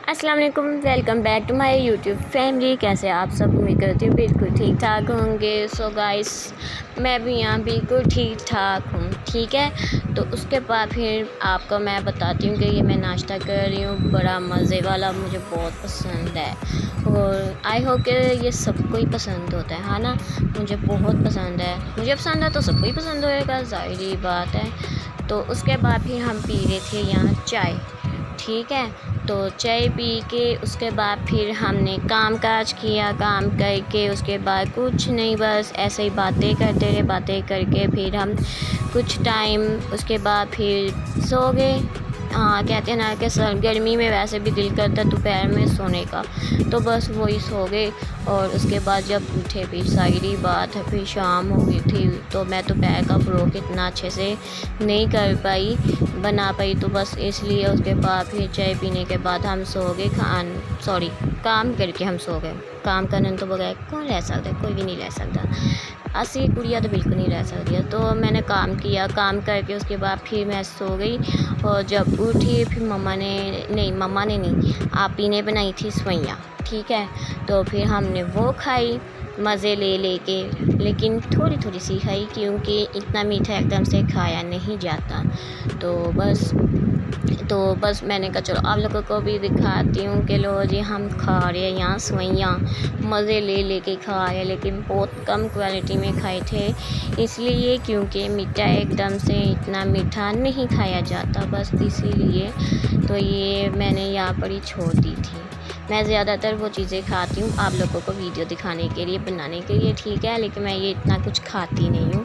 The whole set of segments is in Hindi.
अस्सलाम वालेकुम, welcome back to my YouTube family. कैसे आप सब? उम्मीद करती हूँ बिल्कुल ठीक ठाक होंगे। सो गाइस, मैं भी यहाँ बिल्कुल ठीक ठाक हूँ। ठीक है, तो उसके बाद फिर आपको मैं बताती हूँ कि ये मैं नाश्ता कर रही हूँ, बड़ा मज़े वाला, मुझे बहुत पसंद है और आई होप कि ये सबको ही पसंद होता है, हाँ ना। मुझे बहुत पसंद है, मुझे पसंद है तो सबको ही पसंद होएगा, ज़ाहिर बात है। तो उसके बाद फिर हम पी रहे थे यहाँ चाय। ठीक है, तो चाय पी के उसके बाद फिर हमने काम काज किया। काम करके उसके बाद कुछ नहीं, बस ऐसे ही बातें करते रहे। बातें करके फिर हम कुछ टाइम उसके बाद फिर सो गए। हाँ, कहते हैं ना कि गर्मी में वैसे भी दिल करता है दोपहर में सोने का, तो बस वही सो गए। और उसके बाद जब उठे फिर सारी बात है, फिर शाम हो गई थी, तो मैं दोपहर का व्लॉग इतना अच्छे से नहीं कर पाई, बना पाई, तो बस इसलिए उसके बाद फिर चाय पीने के बाद हम सो गए। काम करके हम सो गए। काम करने तो बगैर कौन रह सकता है? कोई भी नहीं रह सकता। असली कुड़िया तो बिल्कुल नहीं रह सकती है। तो मैंने काम किया, काम करके उसके बाद फिर मैं सो गई। और जब उठी फिर मम्मा ने नहीं, आपी ने बनाई थी सवैयाँ। ठीक है, तो फिर हमने वो खाई मज़े ले के, लेकिन थोड़ी थोड़ी सी खाई क्योंकि इतना मीठा एकदम से खाया नहीं जाता। तो बस मैंने कहा चलो आप लोगों को भी दिखाती हूँ कि लो जी हम खा रहे हैं यहाँ सवैयाँ, मज़े ले के खा रहे हैं, लेकिन बहुत कम क्वालिटी में खाए थे, इसलिए क्योंकि मीठा एकदम से इतना मीठा नहीं खाया जाता, बस इसीलिए। तो ये मैंने यहाँ पर ही छोड़ दी थी। मैं ज़्यादातर वो चीज़ें खाती हूँ आप लोगों को वीडियो दिखाने के लिए, बनाने के लिए, ठीक है, लेकिन मैं ये इतना कुछ खाती नहीं हूँ,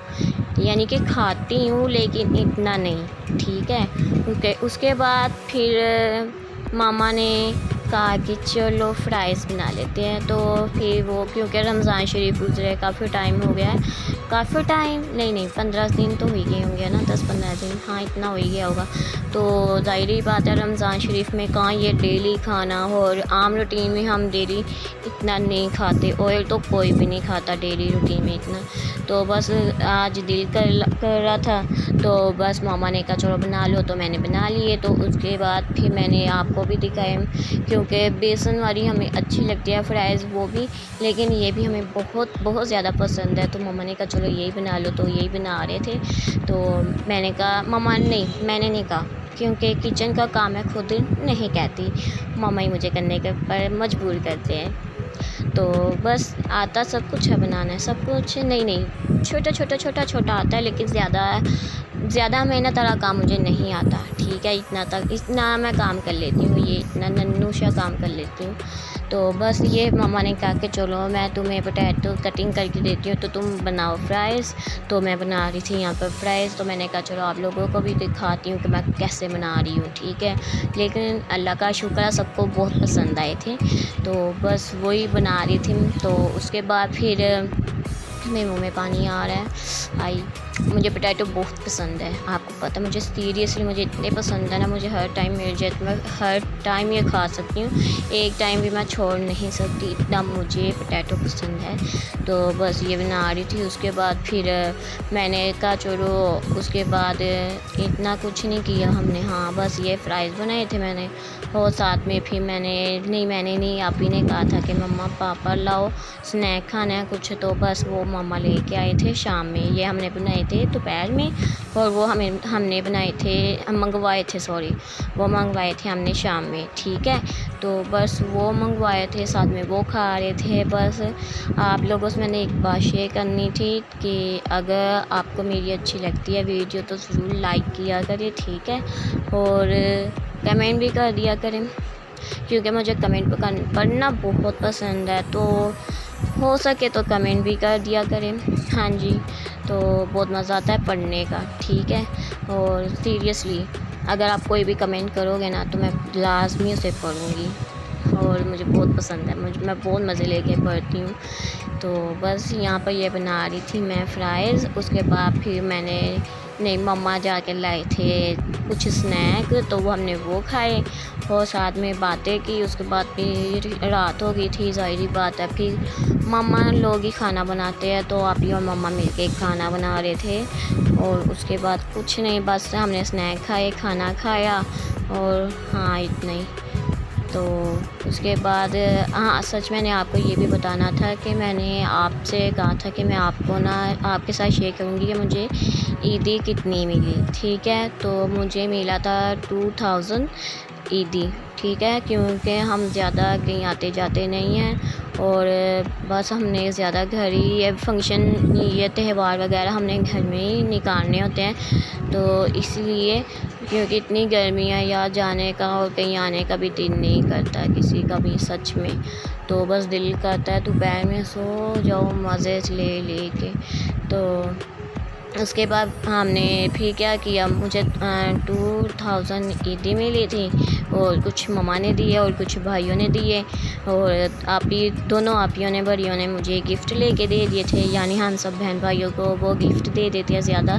यानी कि खाती हूँ लेकिन इतना नहीं। ठीक है, उसके बाद फिर मामा ने कहा कि चलो फ्राइज़ बना लेते हैं। तो फिर वो, क्योंकि रमज़ान शरीफ गुजरे, काफ़ी टाइम हो गया है, काफ़ी टाइम नहीं 15 दिन तो हो ही गए होंगे ना, 10-15 दिन, हाँ इतना हो ही गया होगा। तो ज़ाहिर बात है रमज़ान शरीफ में कहाँ ये डेली खाना, और आम रूटीन में हम डेली इतना नहीं खाते, ऑयल तो कोई भी नहीं खाता डेली रूटीन में इतना। तो बस आज दिल कर रहा था, तो बस मामा ने कहा चलो बना लो, तो मैंने बना लिए। तो उसके बाद फिर मैंने आपको भी दिखाए, क्योंकि बेसन वाली हमें अच्छी लगती है फ्राइज़ वो भी, लेकिन ये भी हमें बहुत बहुत ज़्यादा पसंद है। तो मम्मा ने कहा चलो यही बना लो, तो यही बना रहे थे। तो मैंने कहा मैंने नहीं कहा, क्योंकि किचन का काम मैं खुद नहीं कहती, मम्मा ही मुझे करने के पर मजबूर करते हैं। तो बस आता सब कुछ है बनाना, सब कुछ नहीं छोटा आता है, लेकिन ज़्यादा मेहनत वाला काम मुझे नहीं आता। ठीक है, इतना मैं काम कर लेती हूँ, ये इतना नन्नूशा काम कर लेती हूँ। तो बस ये मम्मा ने कहा कि चलो मैं तुम्हें पोटैटो कटिंग करके देती हूँ, तो तुम बनाओ फ्राइज़। तो मैं बना रही थी यहाँ पर फ्राइज़, तो मैंने कहा चलो आप लोगों को भी दिखाती हूँ कि मैं कैसे बना रही हूँ। ठीक है, लेकिन अल्लाह का शुक्र है सबको बहुत पसंद आए थे, तो बस वही बना रही थी। तो उसके बाद फिर मेरे मुँह में पानी आ रहा है। मुझे पोटैटो बहुत पसंद है, आपको पता है, मुझे सीरियसली मुझे इतने पसंद है ना, मुझे हर टाइम मिल जाए तो मैं हर टाइम ये खा सकती हूँ, एक टाइम भी मैं छोड़ नहीं सकती, इतना मुझे पोटैटो पसंद है। तो बस ये बना रही थी। उसके बाद फिर मैंने कहा चलो, उसके बाद इतना कुछ नहीं किया हमने, हाँ बस ये फ्राइज़ बनाए थे मैंने। और साथ में फिर मैंने नहीं आप ही ने कहा था कि मम्मा पापा लाओ स्नैक खाना है कुछ, तो बस वो मम्मा लेके आए थे शाम में। ये हमने बनाए थे दोपहर में, और वो हमने मंगवाए थे हमने शाम में। ठीक है, तो बस वो मंगवाए थे, साथ में वो खा रहे थे। बस आप लोगों से मैंने एक बात शेयर करनी थी कि अगर आपको मेरी अच्छी लगती है वीडियो तो ज़रूर लाइक किया करें, ठीक है, और कमेंट भी कर दिया करें, क्योंकि मुझे कमेंट पढ़ना बहुत पसंद है, तो हो सके तो कमेंट भी कर दिया करें। हाँ जी, तो बहुत मज़ा आता है पढ़ने का। ठीक है, और सीरियसली अगर आप कोई भी कमेंट करोगे ना तो मैं लाज़मी उसे पढ़ूँगी, और मुझे बहुत पसंद है, मैं बहुत मज़े लेके पढ़ती हूँ। तो बस यहाँ पर ये बना रही थी मैं फ्राइज़। उसके बाद फिर मम्मा जाके लाए थे कुछ स्नैक, तो वो हमने वो खाए और साथ में बातें की। उसके बाद फिर रात हो गई थी, ज़ाहिर बात है, फिर मम्मा लोग ही खाना बनाते हैं, तो आप ही और मम्मा मिलके खाना बना रहे थे। और उसके बाद कुछ नहीं, बस हमने स्नैक खाए, खाना खाया, और हाँ इतना ही। तो उसके बाद हाँ, सच मैंने आपको ये भी बताना था कि मैंने आपसे कहा था कि मैं आपको ना आपके साथ शेयर करूँगी कि मुझे ईदी कितनी मिली, ठीक है। तो मुझे मिला था 2000 ईदी, ठीक है, क्योंकि हम ज़्यादा कहीं आते जाते नहीं हैं और बस हमने ज़्यादा घर ही ये फंक्शन ये त्यौहार वगैरह हमने घर में ही निकालने होते हैं। तो इसलिए क्योंकि इतनी गर्मी है, या जाने का और कहीं आने का भी दिल नहीं करता किसी का भी सच में। तो बस दिल करता है दोपहर में सो जाओ मज़े ले के। तो उसके बाद हमने फिर क्या किया, मुझे 2000 ईदी मिली थी और कुछ मम्मा ने दिए और कुछ भाइयों ने दिए, और दोनों आपियों ने बड़ियों ने मुझे गिफ्ट लेके दे दिए थे, यानी हम सब बहन भाइयों को वो गिफ्ट दे देते हैं ज़्यादा।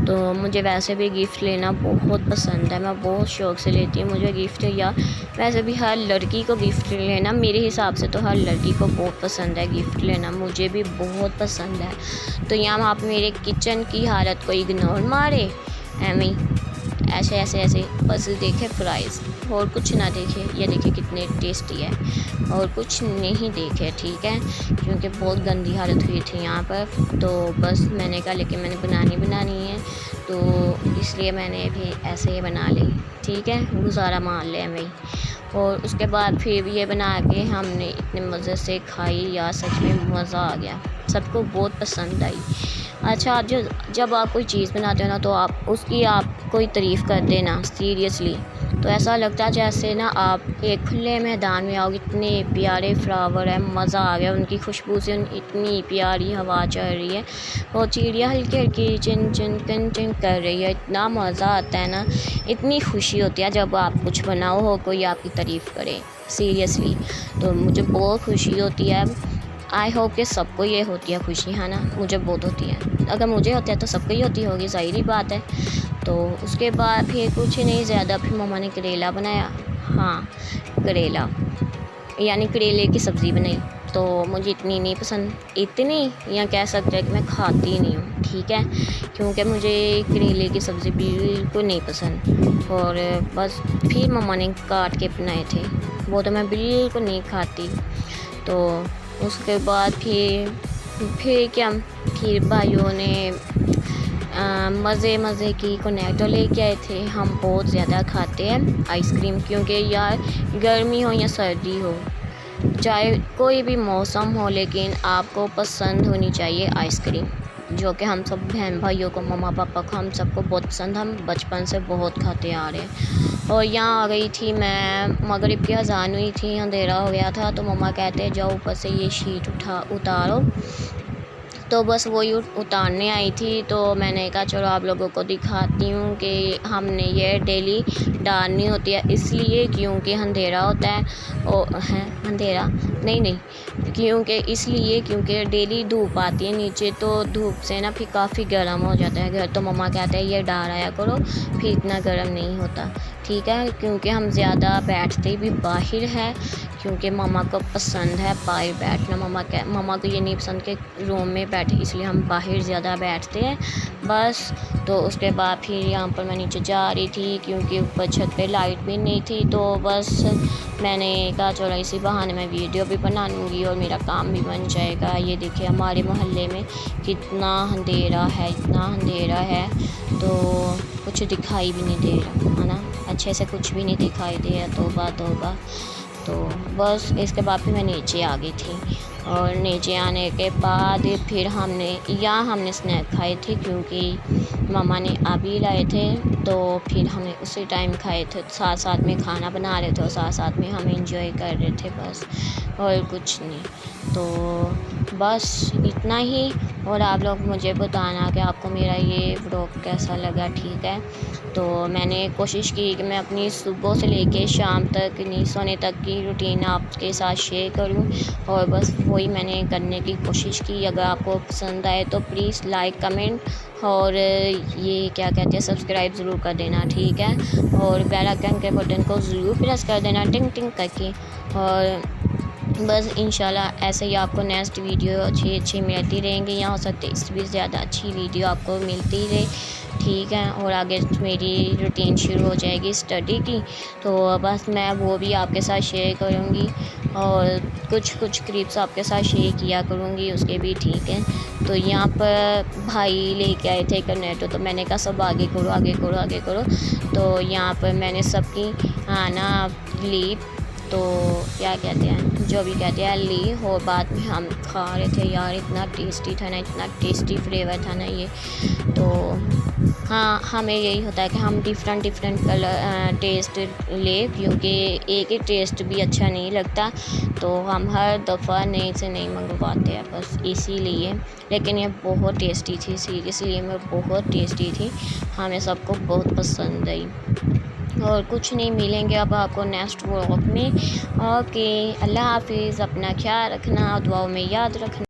तो मुझे वैसे भी गिफ्ट लेना बहुत पसंद है, मैं बहुत शौक़ से लेती हूँ मुझे गिफ्ट, या वैसे भी हर लड़की को गिफ्ट लेना मेरे हिसाब से तो हर लड़की को बहुत पसंद है गिफ्ट लेना, मुझे भी बहुत पसंद है। तो यहाँ आप मेरे किचन की हालत को इग्नोर मारे ऐसे बस देखे फ्राइज़ और कुछ ना देखे, ये देखे कितने टेस्टी है, और कुछ नहीं देखे, ठीक है, क्योंकि बहुत गंदी हालत हुई थी यहाँ पर। तो बस मैंने कहा लेकिन मैंने बनानी है, तो इसलिए मैंने भी ऐसे ही बना ली, ठीक है, गुजारा मान लिया मैं। और उसके बाद फिर ये बना के हमने इतने मज़े से खाई, या सच में मज़ा आ गया, सबको बहुत पसंद आई। अच्छा, आप जब आप कोई चीज़ बनाते हो ना, तो आप कोई तारीफ़ कर देना सीरियसली, तो ऐसा लगता है जैसे ना आप एक खुले मैदान में आओ, इतने प्यारे फ्लावर है, मज़ा आ गया, उनकी खुशबू से इतनी प्यारी हवा चल रही है और चिड़िया हल्की हल्की चिन चिन किन चिन कर रही है, इतना मज़ा आता है ना, इतनी खुशी होती है जब आप कुछ बनाओ हो कोई आपकी तारीफ़ करे सीरियसली। तो मुझे बहुत खुशी होती है, आई होप कि सबको ये होती है खुशी, है ना, मुझे बहुत होती है, अगर मुझे होती है तो सबको ही होती होगी, ज़ाहिर बात है। तो उसके बाद फिर कुछ नहीं ज़्यादा, फिर मम्मा ने करेला बनाया, हाँ करेला यानी करेले की सब्ज़ी बनाई। तो मुझे इतनी नहीं पसंद, इतनी या कह सकते हैं कि मैं खाती नहीं हूँ, ठीक है, क्योंकि मुझे करेले की सब्ज़ी बिल्कुल नहीं पसंद। और बस फिर मम्मा ने काट के बनाए थे, वो तो मैं बिल्कुल नहीं खाती। तो उसके बाद फिर भाइयों ने मज़े की कोनेटो लेके आए थे, हम बहुत ज़्यादा खाते हैं आइसक्रीम, क्योंकि यार गर्मी हो या सर्दी हो, चाहे कोई भी मौसम हो, लेकिन आपको पसंद होनी चाहिए आइसक्रीम, जो कि हम सब बहन भाइयों को, मम्मा पापा को, हम सबको बहुत पसंद, हम बचपन से बहुत खाते आ रहे हैं। और यहाँ आ गई थी मैं, मगरिब की अज़ान हुई थी, अंधेरा हो गया था, तो मम्मा कहते जाओ ऊपर से ये शीट उतारो, तो बस वही उतारने आई थी। तो मैंने कहा चलो आप लोगों को दिखाती हूँ कि हमने ये डेली डालनी होती है, इसलिए क्योंकि अंधेरा होता है, अंधेरा नहीं, क्योंकि डेली धूप आती है नीचे, तो धूप से ना फिर काफ़ी गर्म हो जाता है घर। तो मम्मा कहते हैं ये डाल आया करो, फिर इतना गर्म नहीं होता, ठीक है, क्योंकि हम ज़्यादा बैठते भी बाहर है, क्योंकि मम्मा को पसंद है बाहर बैठना, मम्मा को ये नहीं पसंद कि रूम में बैठे, इसलिए हम बाहर ज़्यादा बैठते हैं बस। तो उसके बाद फिर यहाँ पर मैं नीचे जा रही थी, क्योंकि ऊपर छत पे लाइट भी नहीं थी, तो बस मैंने कहा चलो इसी बहाने मैं वीडियो भी बना लूँगी और मेरा काम भी बन जाएगा। ये देखिए हमारे मोहल्ले में कितना अंधेरा है, तो कुछ दिखाई भी नहीं दे रहा है ना, अच्छे से कुछ भी नहीं दिखाई दे रहा, तौबा। तो बस इसके बाद फिर मैं नीचे आ गई थी, और नीचे आने के बाद फिर हमने स्नैक खाए थे, क्योंकि मम्मा ने अभी लाए थे, तो फिर हमने उसी टाइम खाए थे, साथ में खाना बना रहे थे और साथ में हम एंजॉय कर रहे थे बस, और कुछ नहीं। तो बस इतना ही, और आप लोग मुझे बताना कि आपको मेरा ये व्लॉग कैसा लगा, ठीक है। तो मैंने कोशिश की कि मैं अपनी सुबह से लेके शाम तक सोने तक की रूटीन आपके साथ शेयर करूं, और बस वही मैंने करने की कोशिश की। अगर आपको पसंद आए तो प्लीज़ लाइक कमेंट और ये क्या कहते हैं सब्सक्राइब ज़रूर कर देना, ठीक है, और बेल आइकन के बटन को ज़रूर प्रेस कर देना टिंग टिंग करके। और बस इंशाल्लाह ऐसे ही आपको नेक्स्ट वीडियो अच्छी मिलती रहेंगी, या हो सकती है इससे भी ज़्यादा अच्छी वीडियो आपको मिलती रहे। ठीक है, और आगे मेरी रूटीन शुरू हो जाएगी स्टडी की, तो बस मैं वो भी आपके साथ शेयर करूँगी और कुछ क्लिप्स आपके साथ शेयर किया करूँगी उसके भी, ठीक है। तो यहाँ पर भाई लेके आए थे कर्नेटो, तो मैंने कहा सब आगे करो आगे करो आगे करो। तो यहाँ पर मैंने सबकी ना ली, तो क्या कहते हैं, जो भी कहते हैं, ली। और बाद में हम खा रहे थे यार, इतना टेस्टी था ना, इतना टेस्टी फ्लेवर था ना ये। तो हाँ, हमें यही होता है कि हम डिफरेंट कलर टेस्ट ले, क्योंकि एक ही टेस्ट भी अच्छा नहीं लगता, तो हम हर दफ़ा नए से नहीं मंगवाते हैं, बस इसीलिए। लेकिन ये बहुत टेस्टी थी, सीरियसली में बहुत टेस्टी थी, हमें सबको बहुत पसंद आई। और कुछ नहीं, मिलेंगे अब आपको नेक्स्ट व्लॉग में। ओके, अल्लाह हाफिज़, अपना ख्याल रखना, दुआओं में याद रखना।